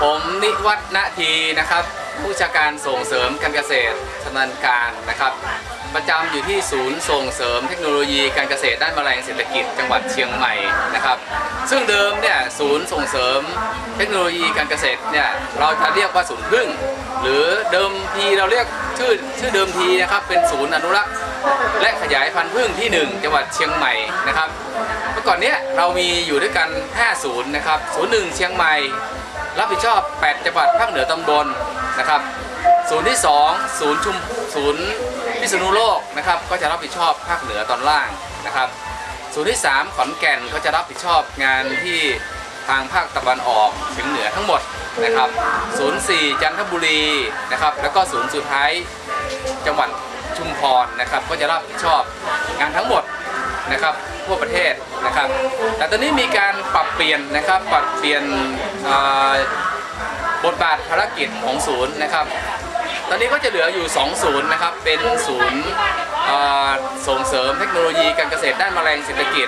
ผมนิวัฒน์ ณทีนะครับผู้จัดการส่งเสริมการเกษตรชำนาญการนะครับประจำอยู่ที่ศูนย์ส่งเสริมเทคโนโลยีการเกษตรด้านแมลงเศรษฐกิจจังหวัดเชียงใหม่นะครับซึ่งเดิมเนี่ยศูนย์ส่งเสริมเทคโนโลยีการเกษตรเนี่ยเราจะเรียกว่าศูนย์ผึ้งหรือเดิมทีเราเรียกชื่อเดิมทีนะครับเป็นศูนย์อนุรักษ์และขยายพันธุ์ผึ้งที่1จังหวัดเชียงใหม่นะครับเมื่อก่อนเนี้ยเรามีอยู่ด้วยกัน5ศูนย์นะครับศูนย์1เชียงใหม่รับผิดชอบ8จังหวัดภาคเหนือตอนบนนะครับศูนย์ที่2ศูนย์พิษณุโลกนะครับก็จะรับผิดชอบภาคเหนือตอนล่างนะครับศูนย์ที่3ขอนแก่นก็จะรับผิดชอบงานที่ทางภาคตะวันออกเฉียงเหนือทั้งหมดนะครับศูนย์4จันทบุรีนะครับแล้วก็ศูนย์สุดท้ายจังหวัดชุมพรนะครับก็จะรับผิดชอบงานทั้งหมดนะครับทั่วประเทศนะครับแต่ตอนนี้มีการปรับเปลี่ยนนะครับปรับเปลี่ยนบทบาทภารกิจของศูนย์นะครับตอนนี้ก็จะเหลืออยู่2ศูนย์นะครับเป็นศูนย์ส่งเสริมเทคโนโลยีการเกษตรด้านแมลงเศรษฐกิจ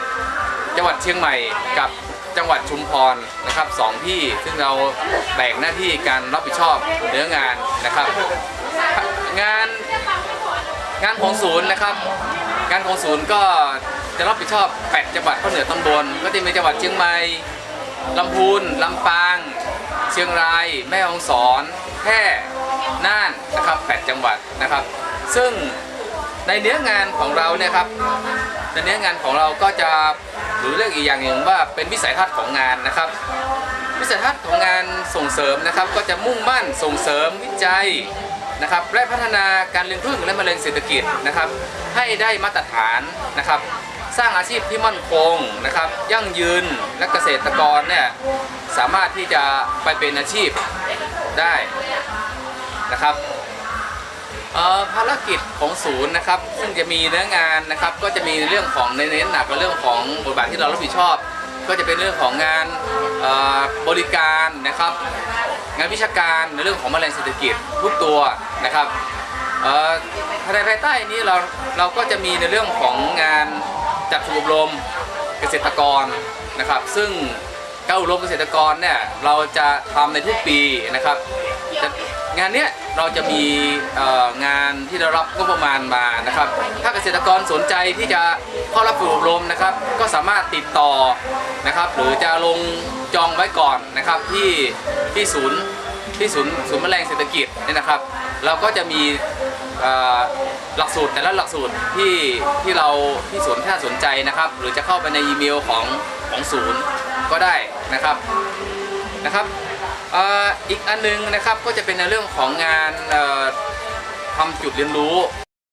จังหวัดเชียงใหม่กับจังหวัดชุมพรนะครับ2ที่ซึ่งเราแบ่งหน้าที่การรับผิดชอบเนื้องานนะครับงานของศูนย์นะครับงานของศูนย์ก็จะรับผิดชอบ8จังหวัดภาคเหนือตอนบนก็จะมีจังหวัดเชียงใหม่ลำพูนลำปางเชียงรายแม่ฮ่องสอนแพร่น่านนะครับ8จังหวัดนะครับซึ่งในเนื้องานของเราเนี่ยครับในเนื้องานของเราก็จะหรือเรียกอีกอย่างหนึ่งว่าเป็นวิสัยทัศน์ของงานนะครับวิสัยทัศน์ของงานส่งเสริมนะครับก็จะมุ่งมั่นส่งเสริมวิจัยนะครับและพัฒนาการเลี้ยงผึ้งและแมลงเศรษฐกิจนะครับให้ได้มาตรฐานนะครับสร้างอาชีพที่มั่นคงนะครับยั่งยืนและเกษตรกรเนี่ยสามารถที่จะไปเป็นอาชีพได้นะครับภารกิจของศูนย์นะครับซึ่งจะมีเนื้องานนะครับก็จะมีเรื่องของเน้นหนักกับเรื่องของบทบาทที่เรารับผิดชอบก็จะเป็นเรื่องของงานบริการนะครับงานวิชาการในเรื่องของแมลงเศรษฐกิจทุกตัวนะครับภายใต้นี้เราก็จะมีในเรื่องของงานจัดฝึกอบรมเกษตรกรนะครับซึ่งการอบรมเกษตรกรเนี่ยเราจะทำในทุกปีนะครับงานเนี้ยเราจะมีงานที่ได้รับงบประมาณมานะครับถ้าเกษตรกรสนใจที่จะเข้ารับฝึกอบรมนะครับก็สามารถติดต่อนะครับหรือจะลงจองไว้ก่อนนะครับที่ศูนย์แมลงเศรษฐกิจเนี่ยนะครับเราก็จะมีหลักสูตรแต่ละหลักสูตรที่ศูนย์ถ้าสนใจนะครับหรือจะเข้าไปในอีเมลของศูนย์ก็ได้นะครับอีกอันนึงนะครับก็จะเป็นในเรื่องของงานทำจุดเรียนรู้